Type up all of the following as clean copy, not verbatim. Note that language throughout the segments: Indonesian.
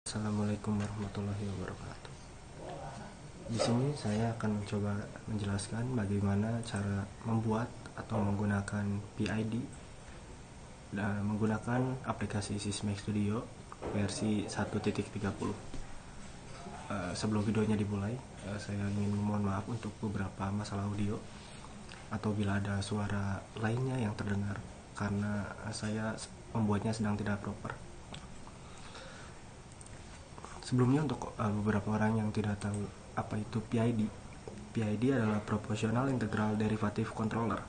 Assalamualaikum warahmatullahi wabarakatuh. Di sini saya akan mencoba menjelaskan bagaimana cara membuat atau menggunakan PID dan menggunakan aplikasi Sysmex Studio versi 1.30. Sebelum videonya dimulai, saya ingin memohon maaf untuk beberapa masalah audio atau bila ada suara lainnya yang terdengar karena saya membuatnya sedang tidak proper. Sebelumnya untuk beberapa orang yang tidak tahu apa itu PID. PID adalah Proportional Integral Derivative Controller.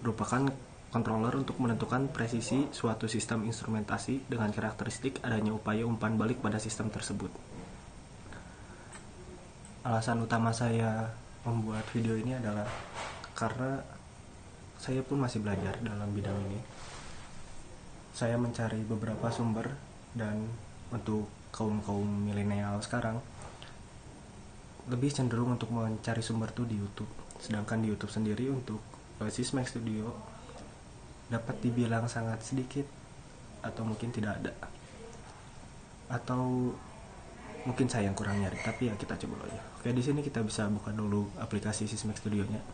Merupakan controller untuk menentukan presisi suatu sistem instrumentasi dengan karakteristik adanya upaya umpan balik pada sistem tersebut. Alasan utama saya membuat video ini adalah karena saya pun masih belajar dalam bidang ini. Saya mencari beberapa sumber dan untuk kaum milenial sekarang lebih cenderung untuk mencari sumber tuh di YouTube. Sedangkan di YouTube sendiri untuk Sysmex Studio dapat dibilang sangat sedikit atau mungkin tidak ada. Atau mungkin saya yang kurang nyari, tapi ya kita coba dulu aja. Oke, di sini kita bisa buka dulu aplikasi Sysmex Studio-nya.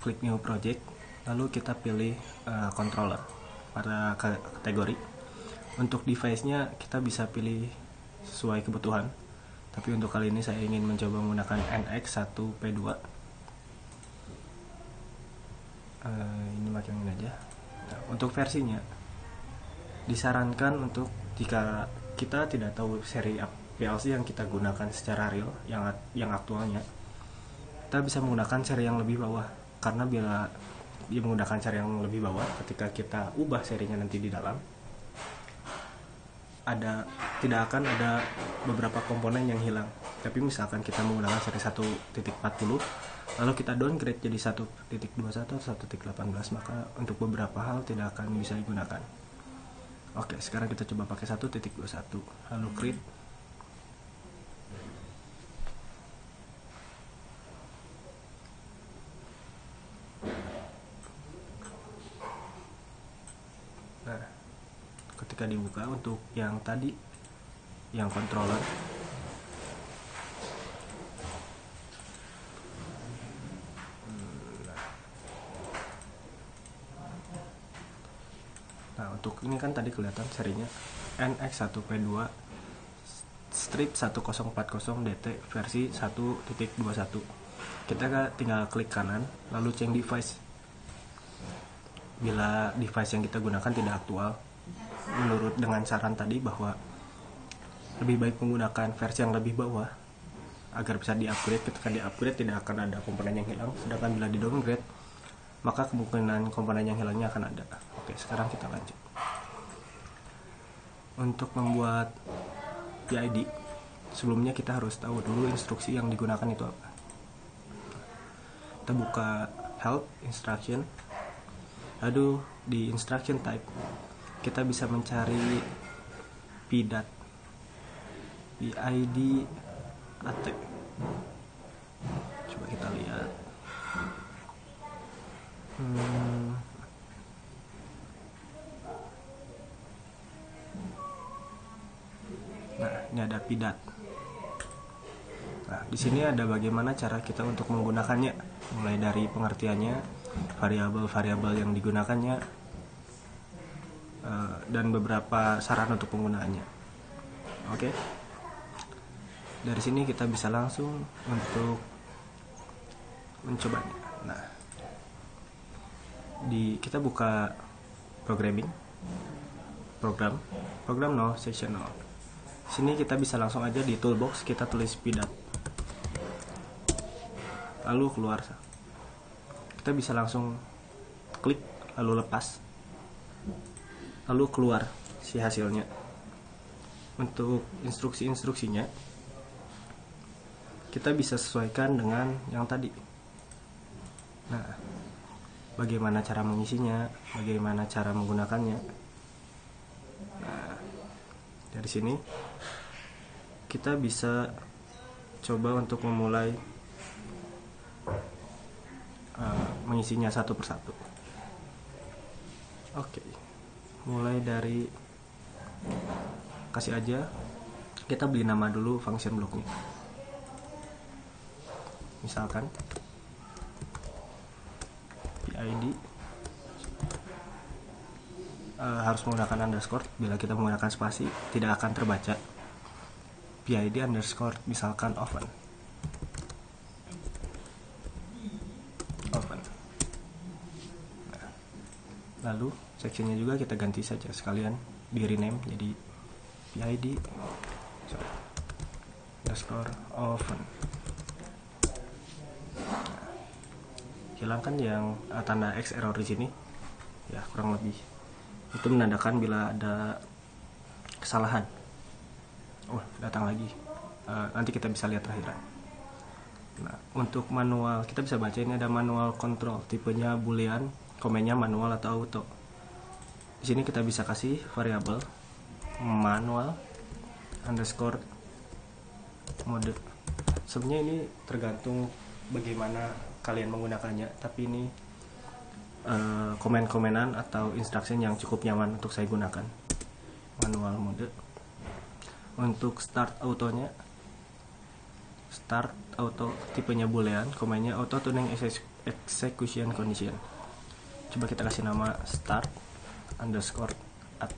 Klik New Project, lalu kita pilih controller pada kategori. Untuk device-nya kita bisa pilih sesuai kebutuhan. Tapi untuk kali ini saya ingin mencoba menggunakan NX1P2. Ini pakai ini aja. Nah, untuk versinya disarankan untuk jika kita tidak tahu seri PLC yang kita gunakan secara real yang aktualnya, kita bisa menggunakan seri yang lebih bawah. Karena bila dia menggunakan seri yang lebih bawah, ketika kita ubah serinya nanti di dalam, tidak akan ada beberapa komponen yang hilang. Tapi misalkan kita menggunakan seri 1.40 lalu kita downgrade jadi 1.21 atau 1.18, maka untuk beberapa hal tidak akan bisa digunakan. Oke, sekarang kita coba pakai 1.21 lalu create. Nah, ketika dibuka untuk yang tadi yang controller, nah untuk ini kan tadi kelihatan serinya NX1P2 strip 1040 DT versi 1.21. Kita tinggal klik kanan lalu change device. Bila device yang kita gunakan tidak aktual, menurut dengan saran tadi bahwa lebih baik menggunakan versi yang lebih bawah agar bisa di-upgrade. Ketika di-upgrade tidak akan ada komponen yang hilang, sedangkan bila di-downgrade maka kemungkinan komponen yang hilangnya akan ada. Oke, sekarang kita lanjut. Untuk membuat PID, sebelumnya kita harus tahu dulu instruksi yang digunakan itu apa. Kita buka help instruction, lalu di instruction type kita bisa mencari PID AT. Coba kita lihat. Nah, ini ada PIDAT. Nah, di sini ada bagaimana cara kita untuk menggunakannya, mulai dari pengertiannya, variabel-variabel yang digunakannya, dan beberapa saran untuk penggunaannya. Oke. Dari sini kita bisa langsung untuk mencobanya. Nah, kita buka program no section no. Sini kita bisa langsung aja di toolbox kita tulis PIDAT, lalu keluar. Kita bisa langsung klik lalu lepas, lalu keluar si hasilnya. Untuk instruksinya kita bisa sesuaikan dengan yang tadi. Nah, bagaimana cara mengisinya, bagaimana cara menggunakannya. Nah, dari sini kita bisa coba untuk memulai mengisinya satu persatu. Oke, mulai dari kasih aja, kita beli nama dulu function blocknya. Misalkan PID harus menggunakan underscore. Bila kita menggunakan spasi tidak akan terbaca. PID underscore misalkan open. Nah, lalu sectionnya juga kita ganti saja, sekalian di rename jadi PID underscore open. Nah, hilangkan yang tanda X error di sini ya, kurang lebih itu menandakan bila ada kesalahan. Oh, datang lagi. Nanti kita bisa lihat terakhiran. Nah, untuk manual kita bisa baca ini ada manual control, tipenya boolean, komennya manual atau auto. Di sini kita bisa kasih variabel manual underscore mode. Sebenarnya ini tergantung bagaimana kalian menggunakannya, tapi ini komen-komenan atau instruction yang cukup nyaman untuk saya gunakan. Manual mode. Untuk start autonya, start auto tipenya boolean, komennya auto tuning execution condition. Coba kita kasih nama start underscore at.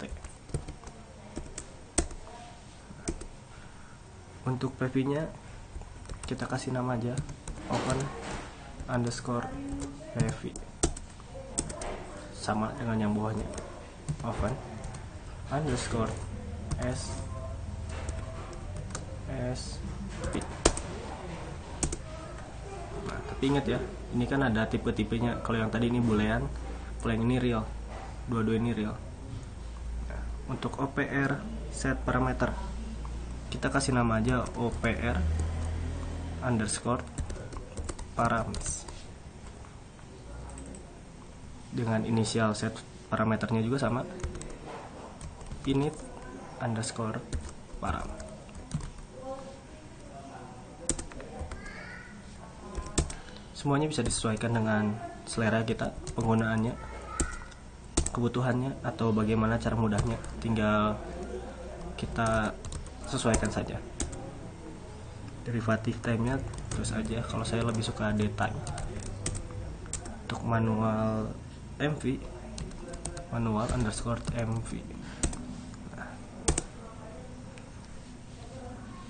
Untuk PV nya kita kasih nama aja open underscore PV, sama dengan yang bawahnya, open underscore SP. Nah, tapi ingat ya, ini kan ada tipe-tipenya. Kalau yang tadi ini boolean, kalau yang ini real, dua-dua ini real. Nah, untuk OPR set parameter kita kasih nama aja OPR underscore params, dengan inisial set parameternya juga sama, init underscore param. Semuanya bisa disesuaikan dengan selera kita, penggunaannya, kebutuhannya, atau bagaimana cara mudahnya, tinggal kita sesuaikan saja. Derivatif time-nya terus aja, kalau saya lebih suka daytime. Untuk manual MV, manual underscore MV. Nah,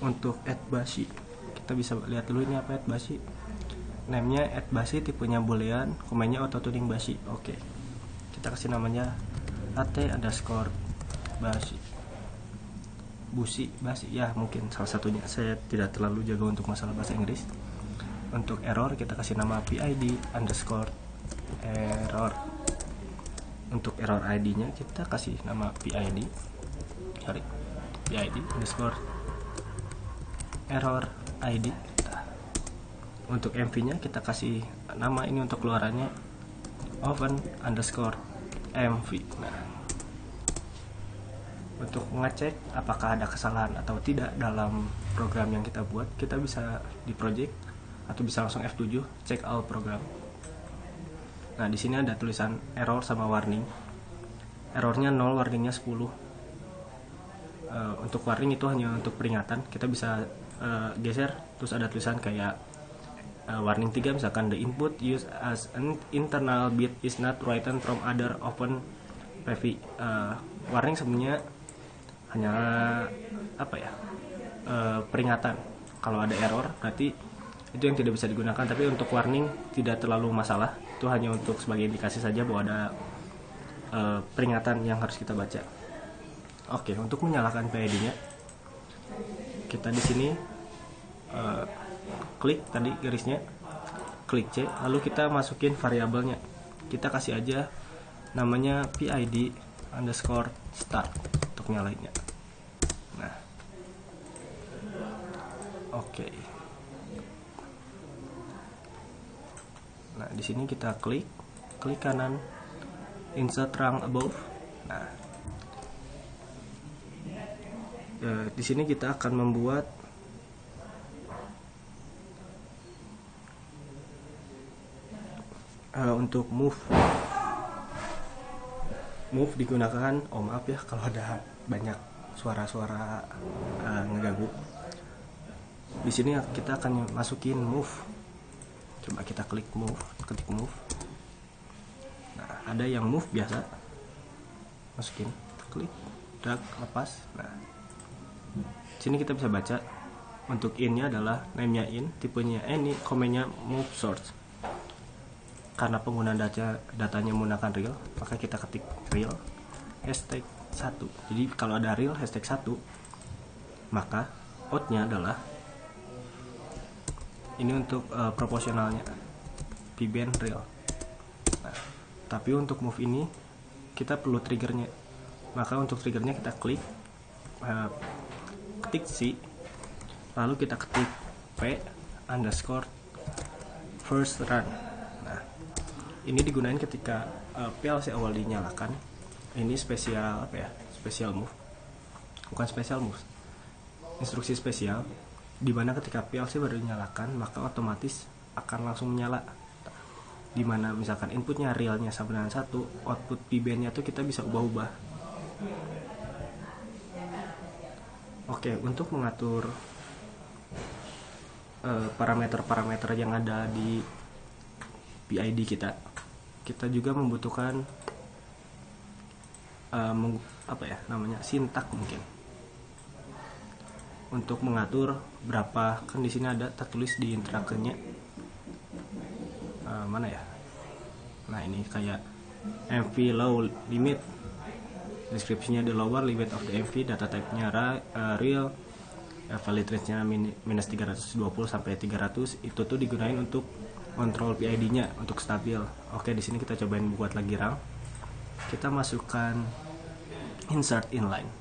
untuk add basi kita bisa lihat dulu ini apa add basi. Name-nya add basi, tipenya boolean, komennya auto tuning basi. Oke, kita kasih namanya at underscore basi, busi, basi ya, mungkin salah satunya. Saya tidak terlalu jago untuk masalah bahasa Inggris. Untuk error kita kasih nama PID underscore error. Untuk error ID-nya kita kasih nama PID underscore error ID. Untuk MV-nya kita kasih nama, ini untuk keluarannya open underscore MV. Nah, untuk mengecek apakah ada kesalahan atau tidak dalam program yang kita buat, kita bisa di project atau bisa langsung F7 check all program. Nah, di sini ada tulisan error sama warning. Errornya 0, warningnya 10. Untuk warning itu hanya untuk peringatan. Kita bisa geser, terus ada tulisan kayak warning 3, misalkan the input used as an internal bit is not written from other open PV. Warning sebenarnya hanya apa ya, peringatan. Kalau ada error berarti itu yang tidak bisa digunakan, tapi untuk warning tidak terlalu masalah. Itu hanya untuk sebagai indikasi saja bahwa ada peringatan yang harus kita baca. Oke, untuk menyalakan PID-nya kita di sini klik tadi garisnya, klik C, lalu kita masukin variabelnya. Kita kasih aja namanya PID underscore start untuk nyalainnya. Nah, oke. Nah, di sini kita klik kanan, insert rung above. Nah, di sini kita akan membuat untuk move digunakan, maaf ya kalau ada banyak suara-suara ngeganggu. Di sini kita akan masukin move. Coba kita klik move, ketik move. Nah, ada yang move biasa, masukin, klik, drag, lepas. Nah, sini kita bisa baca untuk in-nya adalah name-nya in, tipenya ini, komennya move source. Karena penggunaan datanya menggunakan real, maka kita ketik real hashtag 1. Jadi kalau ada real hashtag 1, maka out-nya adalah ini untuk proporsionalnya pband real. Nah, tapi untuk move ini kita perlu triggernya. Maka untuk triggernya kita klik ketik C, lalu kita ketik p underscore first run. Nah, ini digunakan ketika PLC awal dinyalakan. Ini spesial apa ya? Spesial move. Bukan spesial move. Instruksi spesial dimana ketika PLC baru dinyalakan, maka otomatis akan langsung menyala. Dimana misalkan inputnya realnya sama dengan 1, output pband-nya tuh kita bisa ubah-ubah. Oke, untuk mengatur parameter-parameter yang ada di PID kita juga membutuhkan sintak mungkin untuk mengatur berapa, kan di sini ada tertulis di instructionnya mana ya. Nah, ini kayak MV low limit, deskripsinya the lower limit of the MV, data type-nya real, valid range-nya minus 320 sampai 300. Itu tuh digunain untuk kontrol PID-nya untuk stabil. Oke, di sini kita cobain buat lagi RAM. Kita masukkan insert inline.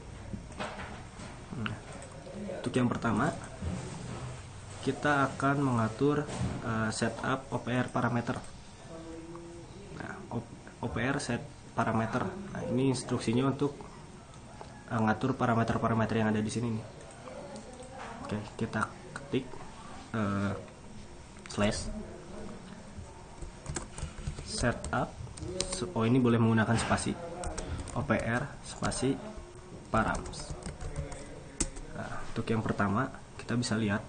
Untuk yang pertama, kita akan mengatur setup OPR parameter. Nah, OPR set parameter. Nah, ini instruksinya untuk ngatur parameter-parameter yang ada di sini nih. Oke, kita ketik slash setup. Oh, ini boleh menggunakan spasi. OPR spasi params. Nah, untuk yang pertama kita bisa lihat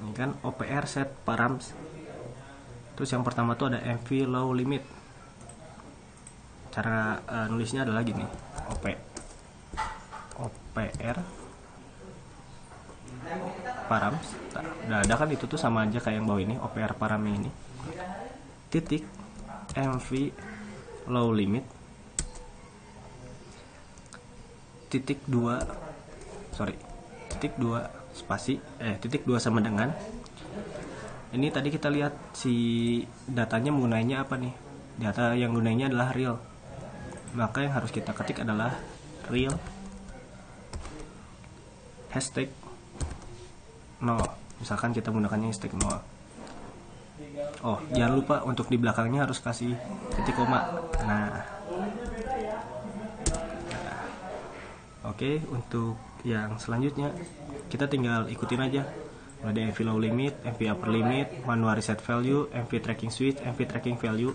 ini kan OPR set params. Terus yang pertama tuh ada MV low limit. Cara nulisnya adalah gini, OPR params. Nah, udah ada kan, itu tuh sama aja kayak yang bawah ini, OPR param ini. Titik MV low limit titik 2 spasi titik 2 sama dengan ini tadi kita lihat si datanya menggunainya apa nih. Data yang gunainya adalah real, maka yang harus kita ketik adalah real hashtag 0. Misalkan kita menggunakannya hashtag 0. Oh, jangan lupa untuk di belakangnya harus kasih titik koma. Oke, untuk yang selanjutnya kita tinggal ikutin aja. Ada MV low limit, MV upper limit, manual reset value, MV tracking switch, MV tracking value,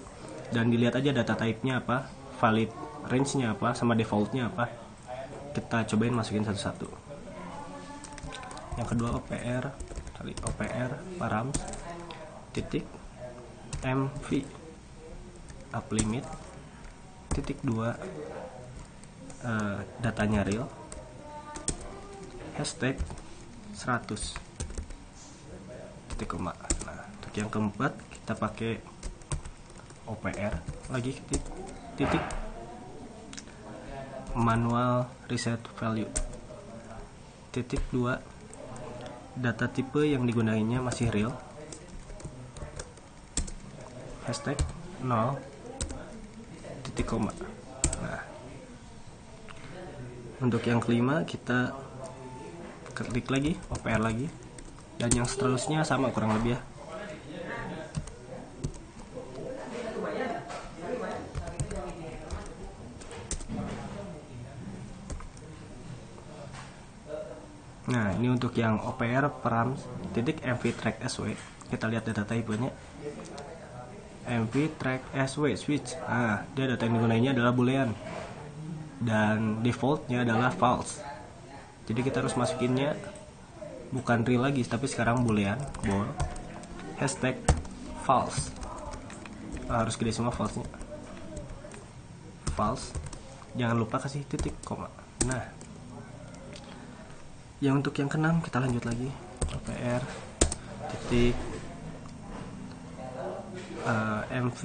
dan dilihat aja data type-nya apa, valid range-nya apa, sama default-nya apa. Kita cobain masukin satu-satu. Yang kedua OPR params titik MV up limit titik 2 datanya real hashtag 100 titik koma. Nah, untuk yang keempat kita pakai OPR lagi titik manual reset value titik 2 data tipe yang digunainnya masih real hashtag 0 titik koma. Nah, untuk yang kelima kita klik lagi OPR lagi, dan yang seterusnya sama kurang lebih ya. Nah, ini untuk yang OPR params titik MV track SW, kita lihat data type-nya MV track SW switch. Nah, dia data yang digunainnya adalah boolean. dan defaultnya adalah false. Jadi kita harus masukinnya bukan real lagi, tapi sekarang boolean bool hashtag false. Harus gede semua false-nya. False. Jangan lupa kasih titik koma. Nah, yang untuk yang keenam kita lanjut lagi. OPR titik mv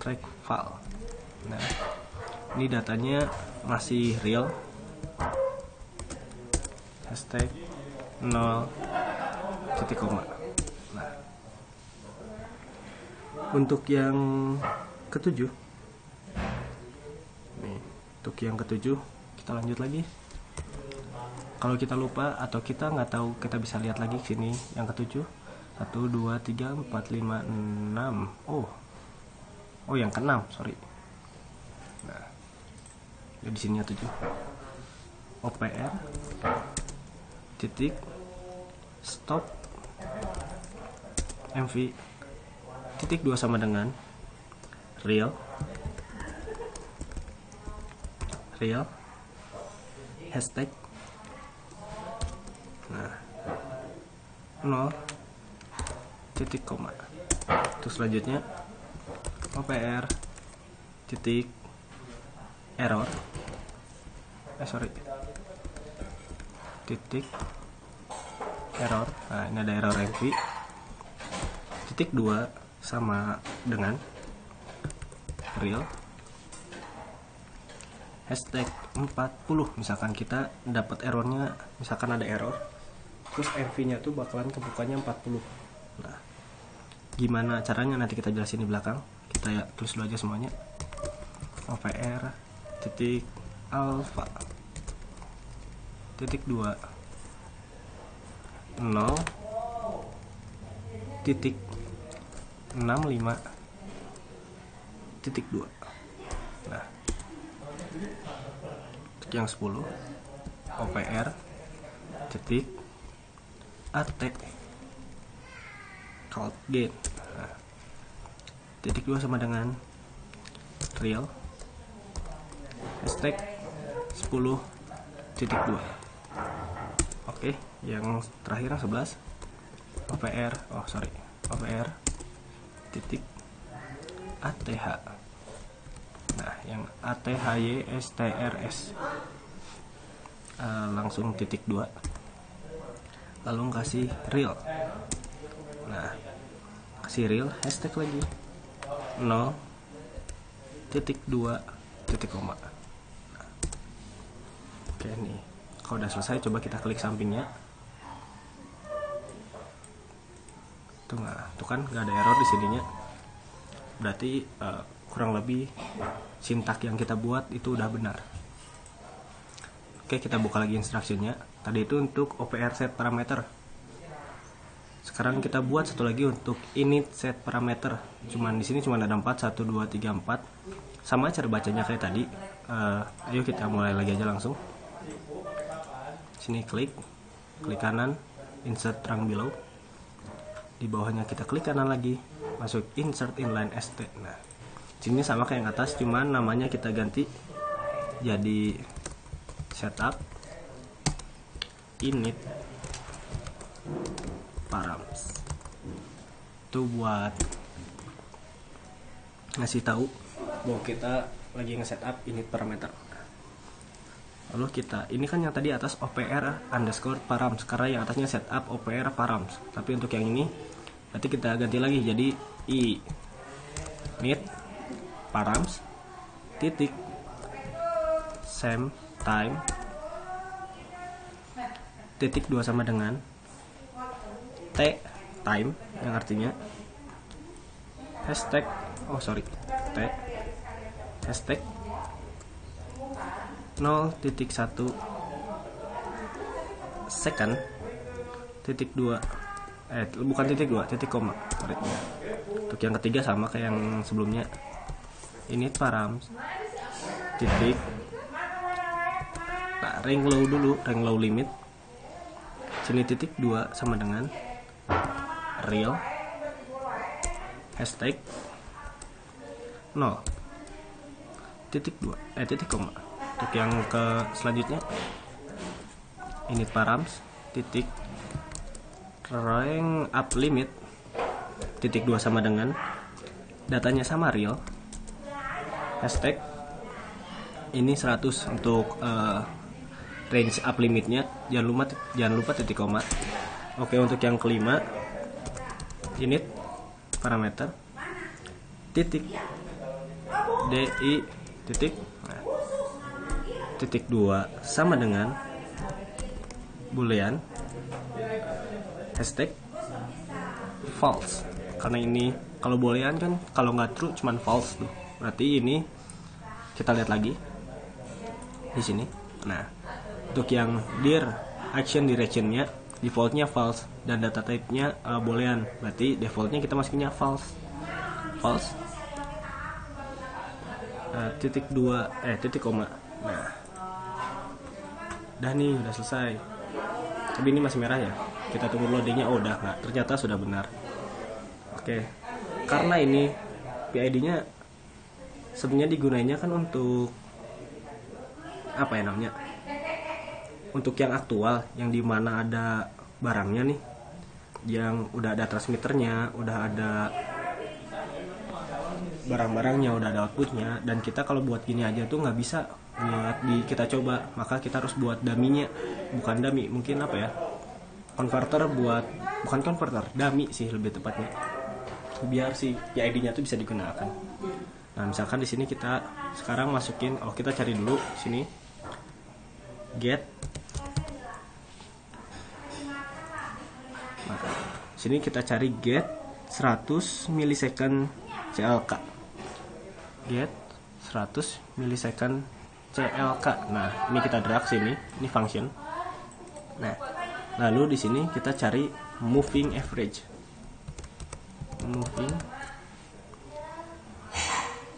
track file. Nah, ini datanya masih real. Hashtag 0 titik koma. Nah, untuk yang ketujuh, nih, untuk yang ketujuh kita lanjut lagi. Kalau kita lupa atau kita nggak tahu, kita bisa lihat lagi sini yang ketujuh. 1, 2, 3, 4, 5, 6. Oh yang keenam, sorry. Nah, di sini ya 7. OPR titik stop mv titik 2 sama dengan real hashtag 0 titik koma. Terus selanjutnya OPR titik error titik error. Nah, ini ada error mv titik 2 sama dengan real hashtag 40. Misalkan kita dapat errornya, misalkan ada error, terus mv nya tuh bakalan kebukanya 40. Nah, gimana caranya nanti kita jelasin di belakang. Kita ya tulis dulu aja semuanya. OPR titik alpha titik 2 0 titik 65 titik 2. Nah, untuk yang 10 OPR titik at called gain. Nah, titik 2 sama dengan real hashtag 10 titik 2. Oke, yang terakhir yang 11 OPR titik ATH. Nah, yang ATHYSTRS langsung titik 2 lalu kasih real. Nah, kasih real hashtag lagi 0 titik 2 titik koma. Nah, oke nih, kalau udah selesai coba kita klik sampingnya. Tuh kan nggak ada error di sininya. Berarti kurang lebih sintak yang kita buat itu udah benar. Oke, kita buka lagi instruksinya. Tadi itu untuk OPR set parameter. Sekarang kita buat satu lagi untuk init set parameter. Cuman di sini cuma ada 4, 1, 2, 3, 4. Sama cara bacanya kayak tadi. Ayo kita mulai lagi aja langsung. Sini klik kanan, insert rung below. Di bawahnya kita klik kanan lagi, masuk insert inline st. Nah, sini sama kayak yang atas, cuman namanya kita ganti jadi setup init params. Itu buat ngasih tahu bahwa kita lagi nge-setup init parameter. Lalu kita, ini kan yang tadi atas OPR underscore params, karena yang atasnya setup OPR params. Tapi untuk yang ini nanti kita ganti lagi jadi init params titik same time titik 2 sama dengan t time, yang artinya hashtag t hashtag 0.1 second titik 2 bukan titik 2 titik koma. Sorry. Untuk yang ketiga sama kayak yang sebelumnya, init params titik, nah, range low dulu, range low limit sini titik 2 sama dengan real hashtag 0 titik koma. Untuk yang ke selanjutnya init params titik rank up limit titik 2 sama dengan datanya sama real, hashtag ini 100 untuk range up limitnya, jangan lupa titik koma. Oke, untuk yang kelima init parameter titik di titik titik 2 sama dengan boolean hashtag false, karena ini kalau boolean kan kalau nggak true cuman false tuh, berarti ini kita lihat lagi di sini. Nah, untuk yang dir action directionnya defaultnya false dan data type-nya boolean, berarti defaultnya kita masukinnya false. Titik 2 titik koma. Nah, nih udah selesai, tapi ini masih merah ya, kita tunggu loadingnya. Oh udah, nggak, ternyata sudah benar. Oke, karena ini PID-nya sebenarnya digunainya kan untuk apa ya namanya, untuk yang aktual, yang dimana ada barangnya nih, yang udah ada transmitternya, udah ada barang-barangnya, udah ada outputnya. Dan kita kalau buat gini aja tuh nggak bisa buat kita coba, maka kita harus buat dummy-nya, bukan dummy, mungkin apa ya, bukan converter, dummy sih lebih tepatnya, biar si PID-nya tuh bisa digunakan. Nah, misalkan di sini kita sekarang masukin, kita cari dulu sini get. Nah, sini kita cari get 100 milisecond CLK. Get 100 milisecond CLK. Nah, ini kita drag sini, ini function. Nah, lalu di sini kita cari moving average.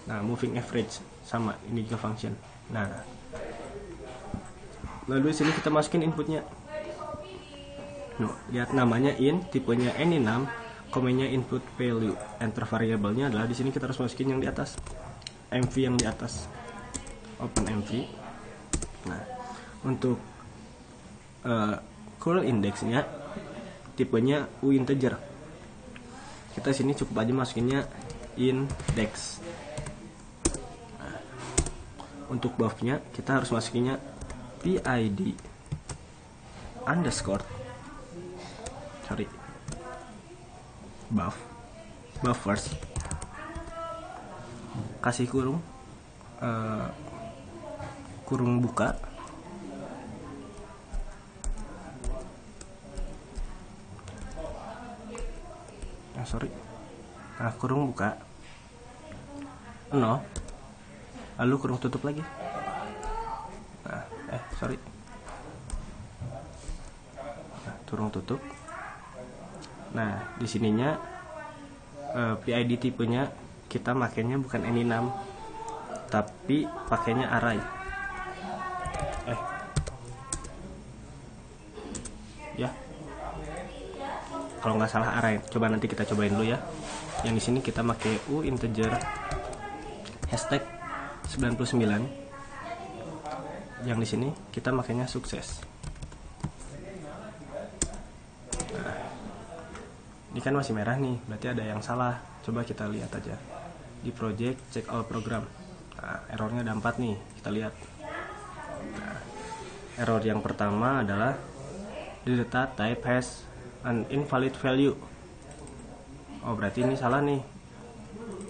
Moving average sama, ini juga function. Nah, lalu di sini kita masukin inputnya. Lihat namanya in, tipenya any6, komennya input value, enter variabelnya adalah di sini kita harus masukin yang di atas, MV yang di atas, open MV. Nah, untuk curl indexnya tipenya uinteger. Kita sini cukup aja masukinnya index. Nah, untuk buffnya kita harus masukinnya PID underscore buffers, kasih kurung buka, kurung buka 0, lalu kurung tutup lagi. Kurung tutup. Nah, di sininya PID tipenya kita makainya bukan any6, tapi pakainya array. Ya, kalau nggak salah array. Coba nanti kita cobain dulu ya. Yang di sini kita pakai uinteger hashtag 99. Yang di sini kita makainya sukses. Nah, ini kan masih merah nih, berarti ada yang salah. Coba kita lihat aja di project check all program. Nah, errornya ada 4 nih, kita lihat. Nah, error yang pertama adalah the data type has an invalid value. Oh, berarti ini salah nih,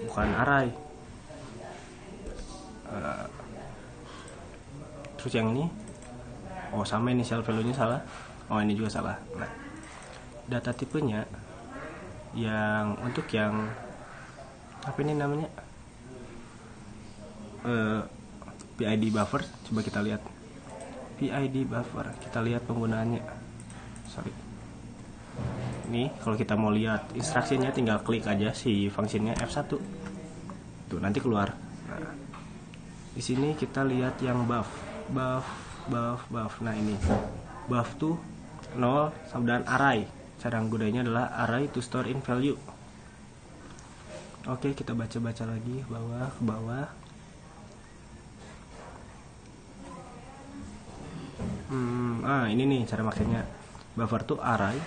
bukan array. Terus yang ini, sama initial value-nya salah. Ini juga salah. Nah, data tipenya yang untuk yang apa ini namanya, PID buffer. Coba kita lihat PID buffer, kita lihat penggunaannya. Ini kalau kita mau lihat instruksinya tinggal klik aja si fungsinya F1 tuh, nanti keluar. Nah, di sini kita lihat yang buff. Nah, ini buff tuh 0 dan array. Cara gunanya adalah array to store in value. Oke, kita baca-baca lagi ke bawah. Nah ini nih cara makainya. Buffer tuh array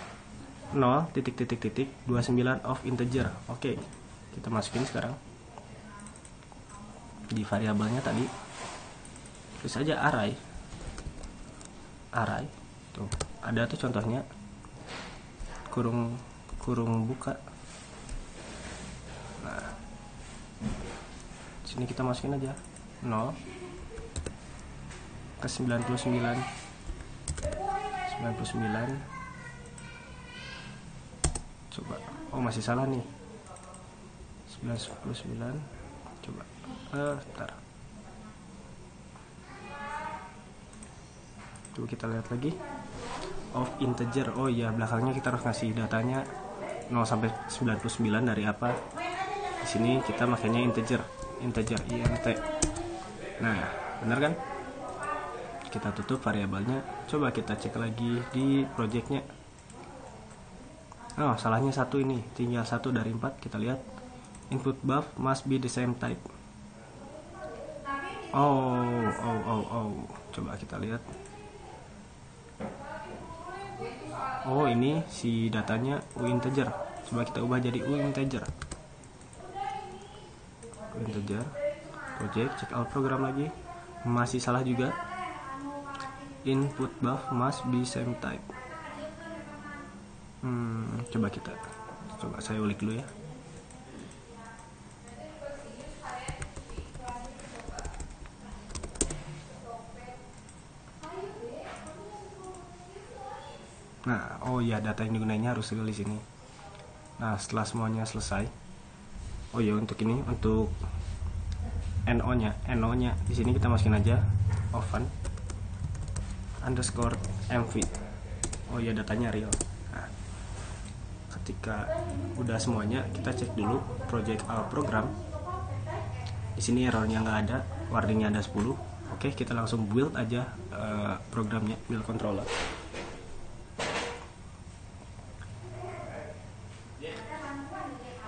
0 titik titik titik 29 of integer. Oke, kita masukin sekarang di variabelnya tadi. Terus aja array tuh ada tuh contohnya kurung buka. Nah sini kita masukin aja 0 ke 99 coba. Oh masih salah nih, 99 coba bentar. Coba kita lihat lagi of integer. Oh iya, belakangnya kita harus ngasih datanya 0 sampai 99 dari apa. Di sini kita makanya integer int. Nah bener kan, kita tutup variabelnya. Coba kita cek lagi di projectnya. Oh salahnya satu, ini tinggal 1 dari 4. Kita lihat input buff must be the same type. Coba kita lihat. Oh ini si datanya uinteger. Coba kita ubah jadi uinteger. Project check out program lagi, masih salah juga. Input buff must be same type. Coba saya ulik dulu ya. Nah, oh ya, data yang digunainnya harus di sini. Nah, setelah semuanya selesai, oh ya, untuk ini, untuk no-nya di sini kita masukin aja oven underscore mv. Oh ya, datanya real. Nah, ketika udah semuanya, kita cek dulu project program. Di sini errornya nggak ada, warningnya ada 10. Oke, kita langsung build aja programnya, build controller.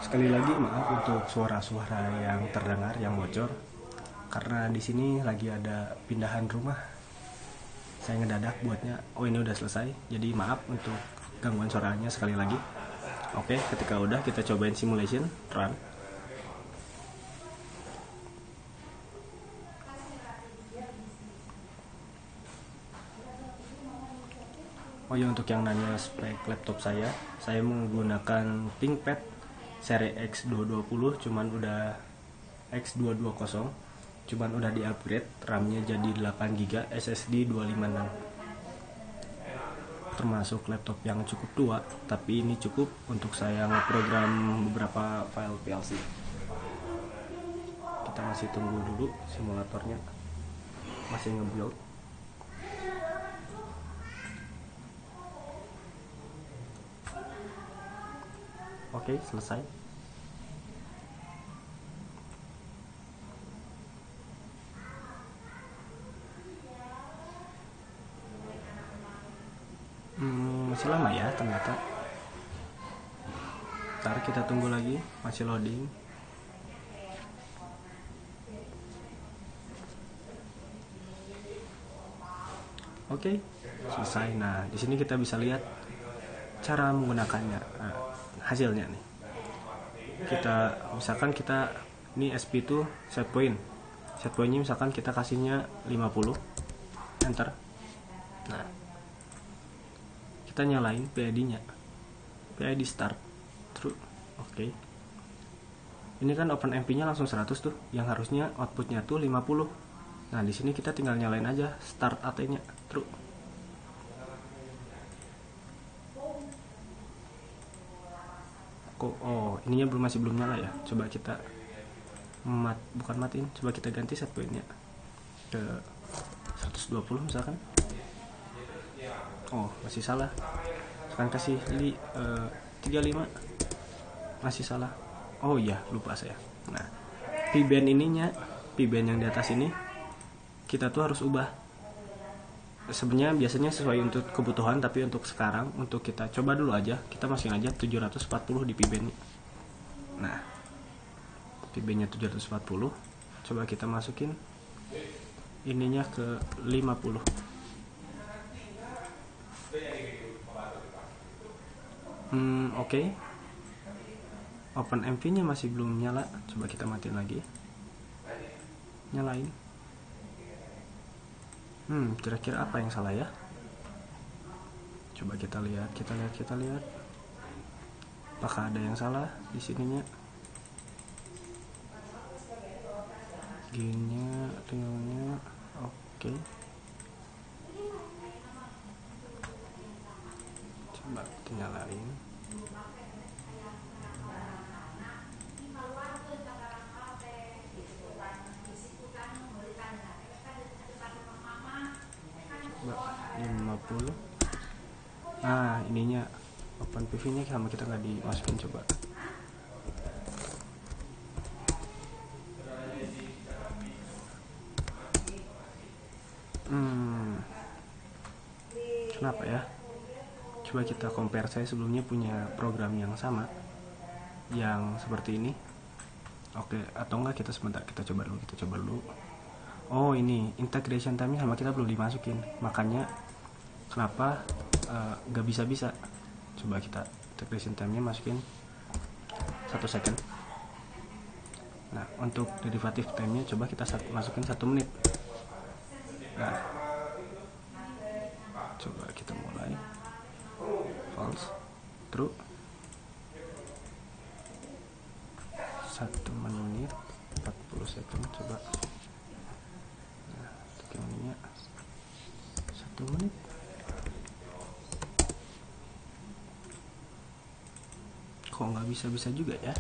Sekali lagi maaf untuk suara-suara yang terdengar yang bocor, karena di sini lagi ada pindahan rumah. Saya ngedadak buatnya. Oh ini udah selesai, jadi maaf untuk gangguan suaranya sekali lagi. Oke, ketika udah kita cobain simulation run. Oh ya, untuk yang nanya spek laptop saya menggunakan ThinkPad seri X220, cuman udah X220, cuman udah di upgrade, RAM-nya jadi 8GB, SSD 256. Termasuk laptop yang cukup tua, tapi ini cukup untuk saya ngeprogram beberapa file PLC. Kita masih tunggu dulu simulatornya masih nge-build. Oke, selesai. Masih lama ya ternyata. Ntar kita tunggu lagi, masih loading. Oke, selesai. Nah, di sini kita bisa lihat cara menggunakannya. Nah, hasilnya nih. Misalkan kita ini SP itu set point. Set pointnya misalkan kita kasihnya 50. Enter. Nah, kita nyalain PID-nya. PID start. True. Oke. Ini kan OpenMP-nya langsung 100 tuh, yang harusnya outputnya tuh 50. Nah, di sini kita tinggal nyalain aja start AT-nya. True. Oh, ininya masih belum nyala ya. Coba kita bukan matiin, coba kita ganti set pointnya ke 120 misalkan. Oh, masih salah. Sekarang kasih 35. Masih salah. Oh iya, lupa saya. Nah, P-band yang di atas ini kita tuh harus ubah. Sebenarnya biasanya sesuai untuk kebutuhan, tapi untuk sekarang, untuk kita coba dulu aja, kita masukin aja 740 di P-band. Nah, P-band-nya 740. Coba kita masukin ininya ke 50. Oke. OpenMV nya masih belum nyala, coba kita matiin lagi, nyalain. Kira-kira apa yang salah ya? Coba kita lihat. Apakah ada yang salah di sininya? Gainnya, realnya, oke. Coba kita nyalain. Coba 50. Nah, ininya OpenPV nya sama kita nggak dimasukin, coba. Kenapa ya? Coba kita compare, saya sebelumnya punya program yang sama, yang seperti ini. Oke, atau enggak kita sebentar, kita coba dulu. Oh, ini integration time-nya sama kita belum dimasukin, makanya kenapa nggak bisa. Coba kita integration time-nya masukin 1 second. Nah, untuk derivative time-nya coba kita masukin 1 menit. Nah, coba kita mulai. False, true. 1 menit 40 second, coba. Nah, untuk yang ininya 1 menit. Kok nggak bisa juga ya?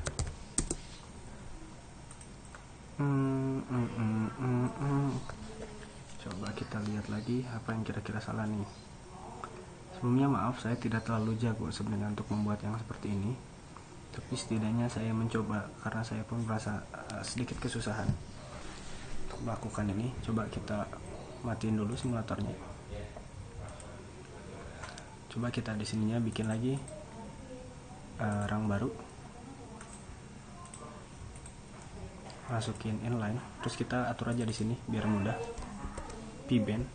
Coba kita lihat lagi apa yang kira-kira salah nih. Sebelumnya maaf, saya tidak terlalu jago sebenarnya untuk membuat yang seperti ini, tapi setidaknya saya mencoba karena saya pun merasa sedikit kesusahan untuk melakukan ini. Coba kita matiin dulu simulatornya. Coba kita di sininya bikin lagi rang baru, masukin inline, terus kita atur aja di sini biar mudah. P-band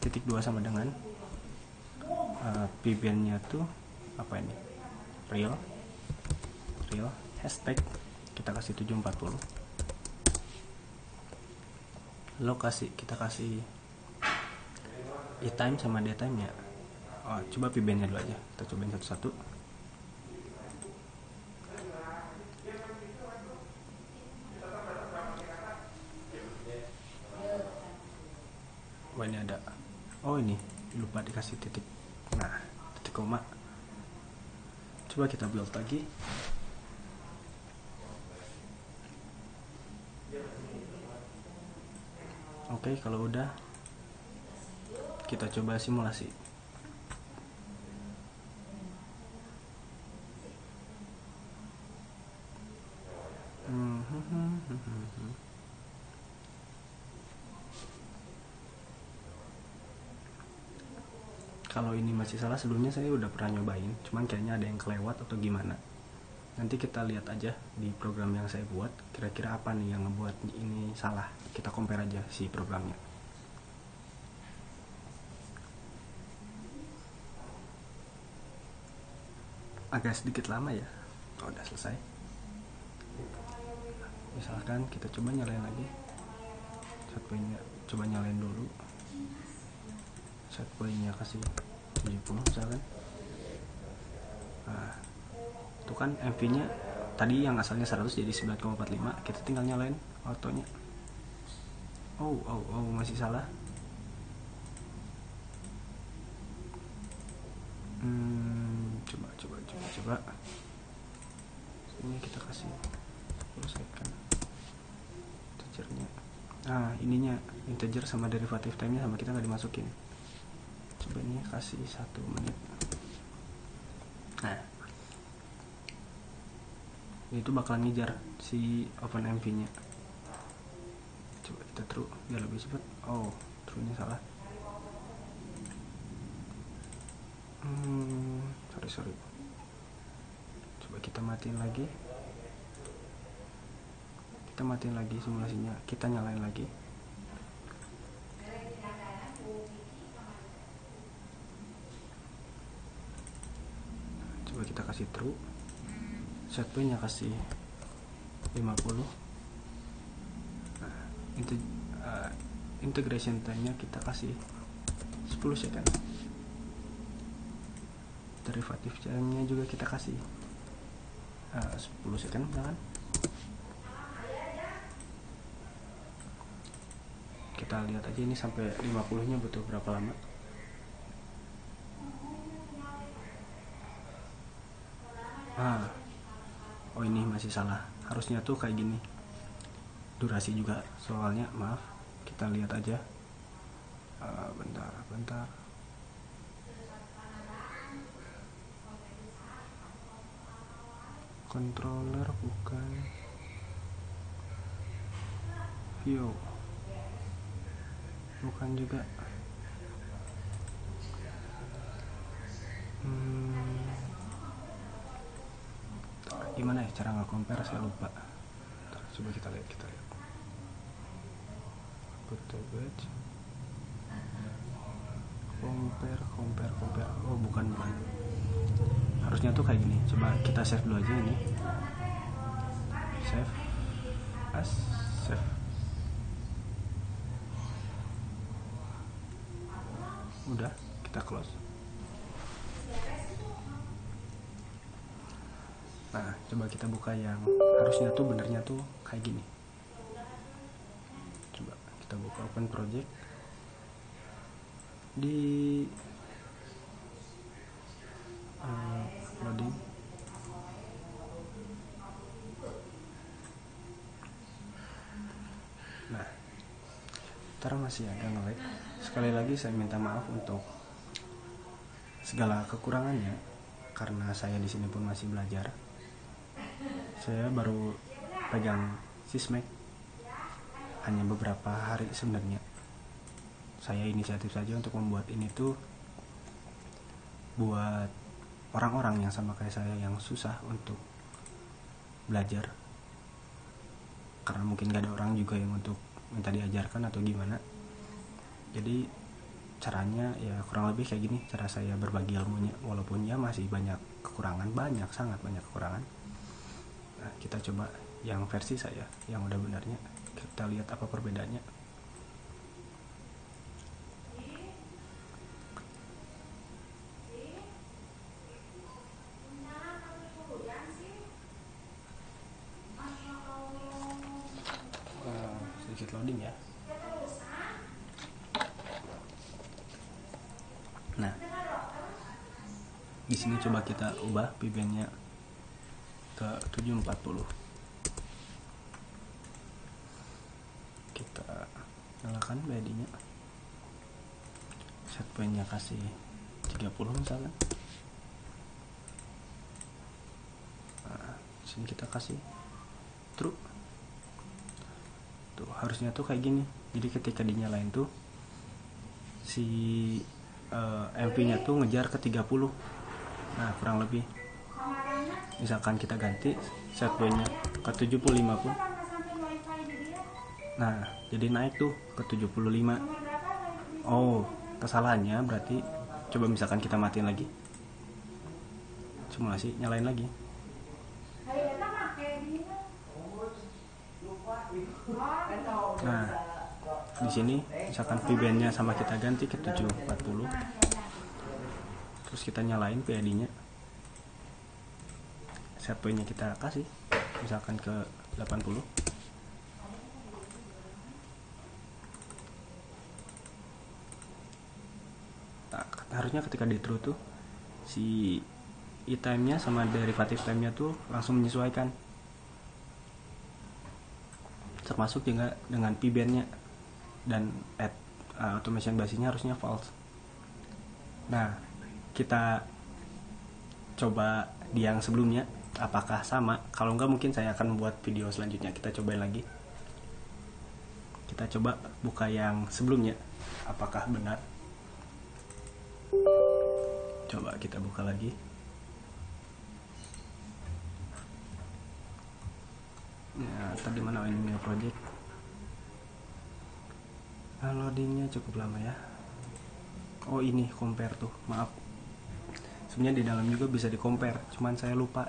titik 2 sama dengan P-band-nya tuh apa ini? Real hashtag kita kasih 740. Lokasi kita kasih e-time sama daytime ya. Coba P-band-nya dulu aja, kita cobain satu-satu. Ini ada, ini lupa dikasih titik, nah titik koma. Coba kita build lagi. Oke, kalau udah kita coba simulasi. Kalau ini masih salah, sebelumnya saya udah pernah nyobain, cuman kayaknya ada yang kelewat atau gimana. Nanti kita lihat aja di program yang saya buat, kira-kira apa nih yang ngebuat ini salah. Kita compare aja si programnya. Agak sedikit lama ya. Udah selesai. Misalkan kita coba nyalain lagi. Set point-nya coba nyalain dulu. Set point-nya kasih 70 misalkan. Nah, itu kan MV-nya tadi yang asalnya 100 jadi 9,45. Kita tinggal nyalain autonya. Oh, masih salah. Coba. Ini kita kasih 10 second. Integernya. Nah, ininya integer sama derivative time-nya sama kita nggak dimasukin. Coba ini kasih 1 menit. Nah, itu bakalan ngejar si OpenMV-nya. Coba kita true biar lebih cepat. True-nya salah. Sorry. Coba kita matiin lagi. Simulasinya. Kita nyalain lagi. coba kita kasih true, set point nya kasih 50. Nah, integration time nya kita kasih 10 second. Derivative time nya juga kita kasih 10 second misalkan. Kita lihat aja ini sampai 50 nya butuh berapa lama. Oh ini masih salah, harusnya tuh kayak gini durasi juga soalnya, maaf. Kita lihat aja. Bentar. Controller bukan view, bukan juga. Gimana ya cara nge-compare, saya lupa. Coba kita lihat. Put the batch. Compare. Oh bukan. Harusnya tuh kayak gini. Coba kita save dulu aja ini. Save. Udah, kita close. Nah, coba kita buka yang harusnya tuh benernya tuh kayak gini. Coba kita buka open project di loading. Nah, ntar masih agak nge-lag. Sekali lagi saya minta maaf untuk segala kekurangannya, karena saya di sini pun masih belajar. Saya baru pegang Sysmex hanya beberapa hari sebenarnya. Saya inisiatif saja untuk membuat ini tuh buat orang-orang yang sama kayak saya yang susah untuk belajar, karena mungkin gak ada orang juga yang untuk minta diajarkan atau gimana. Jadi caranya ya kurang lebih kayak gini cara saya berbagi ilmunya, walaupun ya masih banyak kekurangan, sangat banyak kekurangan. Nah, kita coba yang versi saya yang udah benarnya, kita lihat apa perbedaannya. Sedikit loading ya. Nah, di sini coba kita ubah PBN-nya ke 740. Kita nyalakan BD-nya. Set point-nya kasih 30 misalkan. Nah, di sini kita kasih true. Tuh, harusnya tuh kayak gini. Jadi ketika dinyalain tuh si MP-nya tuh ngejar ke 30. Nah, kurang lebih. Misalkan kita ganti set point-nya ke 75 pun. Nah, jadi naik tuh ke 75. Oh, kesalahannya berarti coba misalkan kita matiin lagi. Simulasi, nyalain lagi. Nah, di sini misalkan PBN-nya sama kita ganti ke 740. Terus kita nyalain PID-nya. Set point-nya kita kasih misalkan ke 80. Nah, harusnya ketika di true tuh si e-time-nya sama derivative time-nya tuh langsung menyesuaikan, termasuk juga dengan PBN-nya, dan automation basisnya harusnya false. Nah, kita coba di yang sebelumnya apakah sama. Kalau enggak mungkin saya akan membuat video selanjutnya, kita cobain lagi. Kita coba buka yang sebelumnya apakah benar. Coba kita buka lagi. Ya, tadi mana ini project. Loadingnya cukup lama ya. Oh ini compare tuh, maaf. Sebenarnya di dalam juga bisa di compare, cuman saya lupa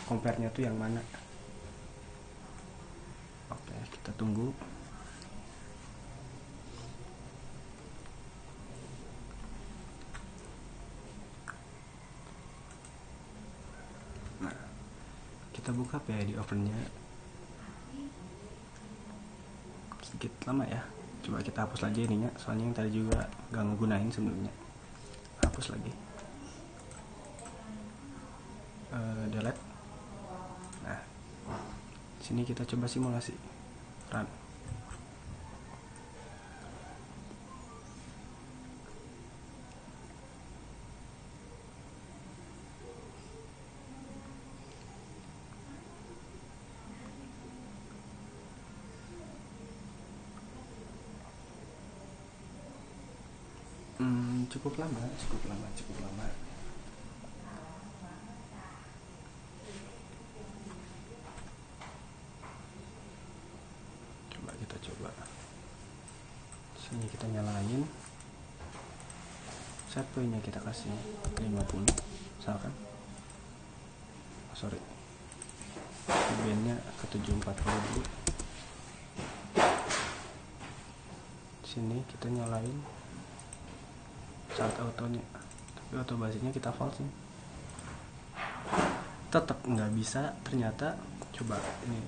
compare-nya tuh yang mana. Oke, kita tunggu. Nah, kita buka PID ovennya. Sedikit lama ya. Coba kita hapus lagi ininya, soalnya yang tadi juga gak ngegunain sebelumnya. Hapus lagi. Delete. Nah, sini kita coba simulasi. Run. Cukup lama. Kita coba. Sini kita nyalain. Set point-nya kita kasih 50, misalkan. Sorry. Bandnya ke 740 dulu. Sini kita nyalain start autonya, tapi auto basicnya kita false nih. Tetap nggak bisa ternyata. Coba ini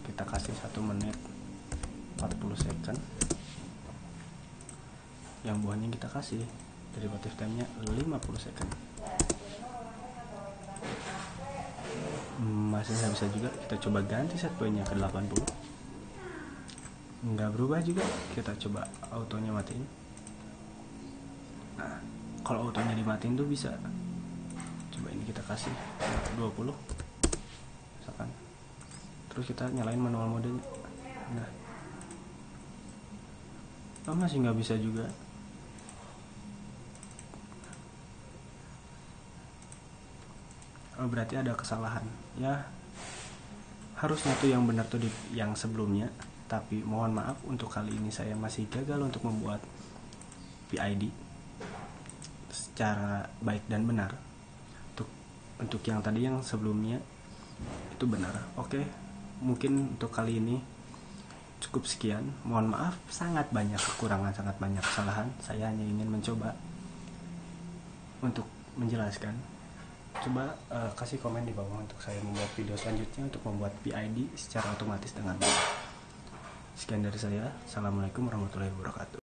kita kasih 1 menit 40 second, yang buahnya kita kasih derivative time nya 50 second. Masih nggak bisa juga. Kita coba ganti set point nya ke 80, nggak berubah juga. Kita coba autonya matiin. Nah, kalau autonya dimatiin tuh bisa. Coba ini kita kasih 20 misalkan, terus kita nyalain manual modenya. Nah, masih nggak bisa juga. Berarti ada kesalahan ya. Harusnya tuh yang benar tuh di yang sebelumnya, tapi mohon maaf untuk kali ini saya masih gagal untuk membuat PID secara baik dan benar. Untuk yang tadi yang sebelumnya itu benar. Oke, mungkin untuk kali ini cukup sekian. Mohon maaf, sangat banyak kekurangan, sangat banyak kesalahan. Saya hanya ingin mencoba untuk menjelaskan. Coba kasih komen di bawah untuk saya membuat video selanjutnya untuk membuat PID secara otomatis dengan baik. Sekian dari saya. Assalamualaikum warahmatullahi wabarakatuh.